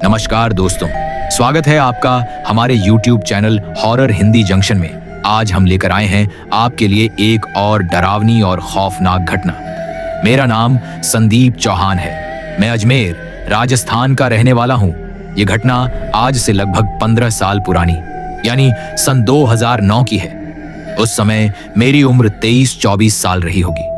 नमस्कार दोस्तों, स्वागत है आपका हमारे YouTube channel horror Hindi junction में। आज हम लेकर आए हैं आपके लिए एक और डरावनी और खौफनाक घटना। मेरा नाम संदीप चौहान है। मैं अजमेर, राजस्थान का रहने वाला हूँ। ये घटना आज से लगभग 15 साल पुरानी यानी सन 2009 की है। उस समय मेरी उम्र 23-24 साल रही होगी।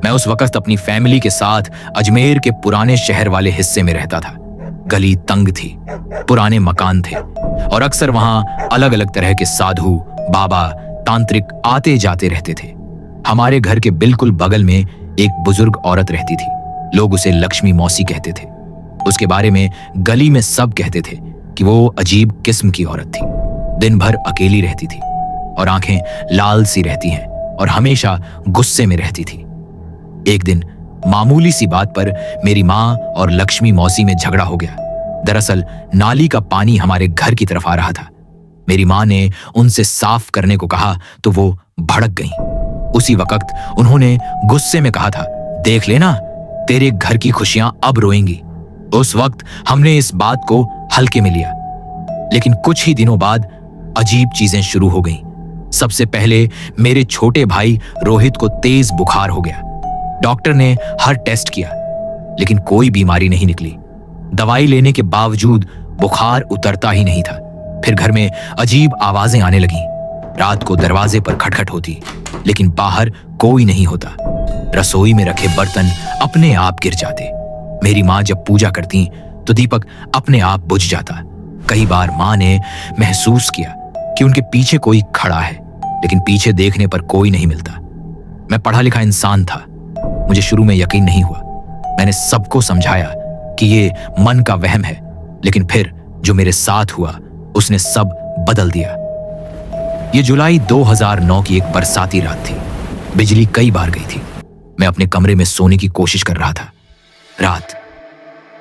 मैं उस वक्त अपनी फैमिली के साथ अजमेर के पुराने शहर वाले हिस्से में रहता था। गली तंग थी, पुराने मकान थे और अक्सर वहां अलग अलग तरह के साधु, बाबा, तांत्रिक आते जाते रहते थे। हमारे घर के बिल्कुल बगल में एक बुजुर्ग औरत रहती थी। लोग उसे लक्ष्मी मौसी कहते थे। उसके बारे में गली में सब कहते थे कि वो अजीब किस्म की औरत थी। दिन भर अकेली रहती थी और आंखें लाल सी रहती हैं और हमेशा गुस्से में रहती थी। एक दिन मामूली सी बात पर मेरी माँ और लक्ष्मी मौसी में झगड़ा हो गया। दरअसल नाली का पानी हमारे घर की तरफ आ रहा था। मेरी माँ ने उनसे साफ करने को कहा तो वो भड़क गईं। उसी वक्त उन्होंने गुस्से में कहा था, देख लेना, तेरे घर की खुशियां अब रोएंगी। उस वक्त हमने इस बात को हल्के में लिया, लेकिन कुछ ही दिनों बाद अजीब चीजें शुरू हो गईं। सबसे पहले मेरे छोटे भाई रोहित को तेज बुखार हो गया। डॉक्टर ने हर टेस्ट किया, लेकिन कोई बीमारी नहीं निकली। दवाई लेने के बावजूद बुखार उतरता ही नहीं था। फिर घर में अजीब आवाजें आने लगीं। रात को दरवाजे पर खटखट होती, लेकिन बाहर कोई नहीं होता। रसोई में रखे बर्तन अपने आप गिर जाते। मेरी माँ जब पूजा करती तो दीपक अपने आप बुझ जाता। कई बार माँ ने महसूस किया कि उनके पीछे कोई खड़ा है, लेकिन पीछे देखने पर कोई नहीं मिलता। मैं पढ़ा लिखा इंसान था। मुझे शुरू में यकीन नहीं हुआ। मैंने सबको समझाया कि ये मन का वहम है, लेकिन फिर जो मेरे साथ हुआ उसने सब बदल दिया। ये जुलाई 2009 की एक बरसाती रात थी। बिजली कई बार गई थी। मैं अपने कमरे में सोने की कोशिश कर रहा था। रात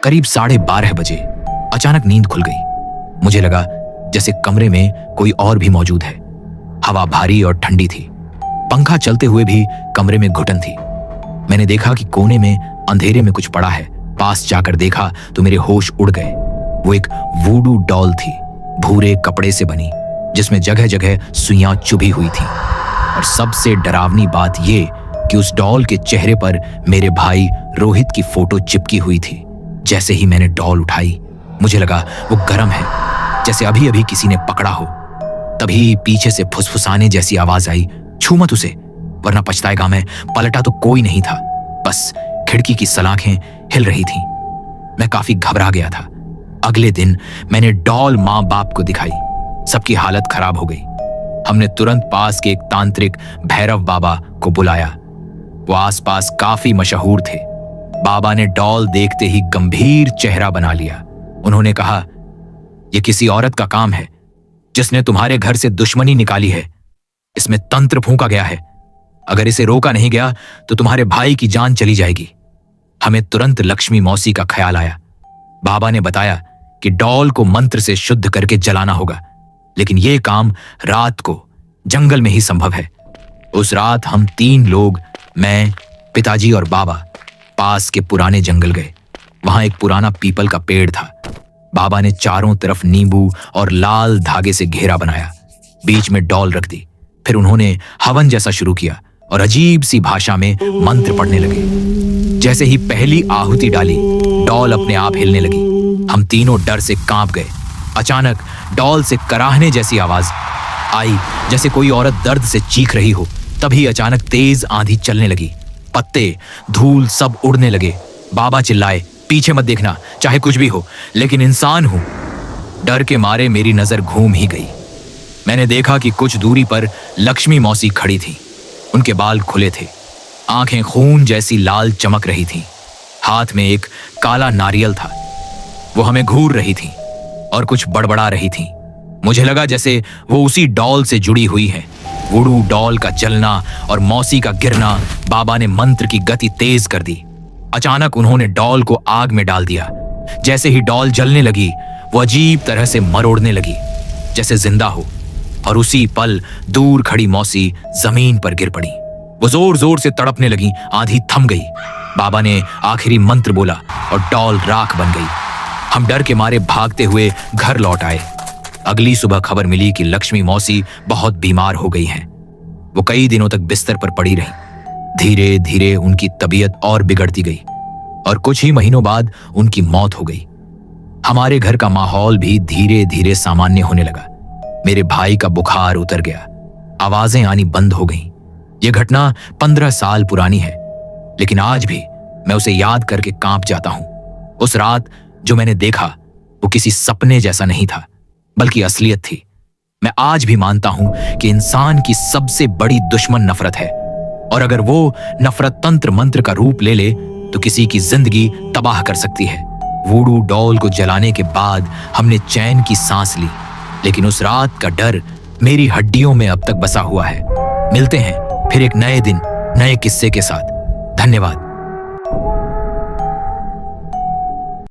करीब 12:30 बजे अचानक नींद खुल गई। मुझे लगा जैसे कमरे में कोई और भी मौजूद है। हवा भारी और ठंडी थी। पंखा चलते हुए भी कमरे में घुटन थी। मैंने देखा कि कोने में अंधेरे में कुछ पड़ा है। पास जाकर देखा तो मेरे होश उड़ गए। वो एक वूडू डॉल थी, भूरे कपड़े से बनी, जिसमें जगह जगह सुइयां चुभी हुई थी। और सबसे डरावनी बात ये कि उस डॉल के चेहरे पर मेरे भाई रोहित की फोटो चिपकी हुई थी। जैसे ही मैंने डॉल उठाई, मुझे लगा वो गर्म है, जैसे अभी अभी किसी ने पकड़ा हो। तभी पीछे से फुसफुसाने जैसी आवाज आई, छू मत उसे वरना पछताएगा। मैं पलटा तो कोई नहीं था, बस खिड़की की सलाखें हिल रही थीं। मैं काफी घबरा गया था। अगले दिन मैंने डॉल माँ बाप को दिखाई। सबकी हालत खराब हो गई। हमने तुरंत पास के एक तांत्रिक भैरव बाबा को बुलाया। वो आसपास काफी मशहूर थे। बाबा ने डॉल देखते ही गंभीर चेहरा बना लिया। उन्होंने कहा, यह किसी औरत का काम है जिसने तुम्हारे घर से दुश्मनी निकाली है। इसमें तंत्र फूंका गया है। अगर इसे रोका नहीं गया तो तुम्हारे भाई की जान चली जाएगी। हमें तुरंत लक्ष्मी मौसी का ख्याल आया। बाबा ने बताया कि डॉल को मंत्र से शुद्ध करके जलाना होगा, लेकिन यह काम रात को जंगल में ही संभव है। उस रात हम 3 लोग, मैं, पिताजी और बाबा, पास के पुराने जंगल गए। वहां एक पुराना पीपल का पेड़ था। बाबा ने चारों तरफ नींबू और लाल धागे से घेरा बनाया। बीच में डॉल रख दी। फिर उन्होंने हवन जैसा शुरू किया और अजीब सी भाषा में मंत्र पढ़ने लगे। जैसे ही पहली आहुति डाली, डॉल अपने आप हिलने लगी। हम तीनों डर से कांप गए। अचानक डॉल से कराहने जैसी आवाज आई, जैसे कोई औरत दर्द से चीख रही हो। तभी अचानक तेज आंधी चलने लगी। पत्ते, धूल सब उड़ने लगे। बाबा चिल्लाए, पीछे मत देखना, चाहे कुछ भी हो, लेकिन इंसान हूं। डर के मारे मेरी नजर घूम ही गई। मैंने देखा कि कुछ दूरी पर लक्ष्मी मौसी खड़ी थी। उनके बाल खुले थे, आंखें खून जैसी लाल चमक रही थीं। हाथ में एक काला नारियल था। वो हमें घूर रही थी और कुछ बड़बड़ा रही थी। मुझे लगा जैसे वो उसी डॉल से जुड़ी हुई है। वुडू डॉल का जलना और मौसी का गिरना। बाबा ने मंत्र की गति तेज कर दी। अचानक उन्होंने डॉल को आग में डाल दिया। जैसे ही डॉल जलने लगी, वो अजीब तरह से मरोड़ने लगी, जैसे जिंदा हो। और उसी पल दूर खड़ी मौसी जमीन पर गिर पड़ी। वो जोर जोर से तड़पने लगी। आंधी थम गई। बाबा ने आखिरी मंत्र बोला और डॉल राख बन गई। हम डर के मारे भागते हुए घर लौट आए। अगली सुबह खबर मिली कि लक्ष्मी मौसी बहुत बीमार हो गई हैं। वो कई दिनों तक बिस्तर पर पड़ी रहीं। धीरे धीरे उनकी तबीयत और बिगड़ती गई और कुछ ही महीनों बाद उनकी मौत हो गई। हमारे घर का माहौल भी धीरे धीरे सामान्य होने लगा। मेरे भाई का बुखार उतर गया, आवाजें आनी बंद हो गईं। यह घटना 15 साल पुरानी है, लेकिन आज भी मैं उसे याद करके कांप जाता हूं। उस रात जो मैंने देखा वो किसी सपने जैसा नहीं था, बल्कि असलियत थी। मैं आज भी मानता हूं कि इंसान की सबसे बड़ी दुश्मन नफरत है, और अगर वो नफरत तंत्र मंत्र का रूप ले ले तो किसी की जिंदगी तबाह कर सकती है। वूडू डॉल को जलाने के बाद हमने चैन की सांस ली, लेकिन उस रात का डर मेरी हड्डियों में अब तक बसा हुआ है। मिलते हैं फिर एक नए दिन, नए किस्से के साथ। धन्यवाद।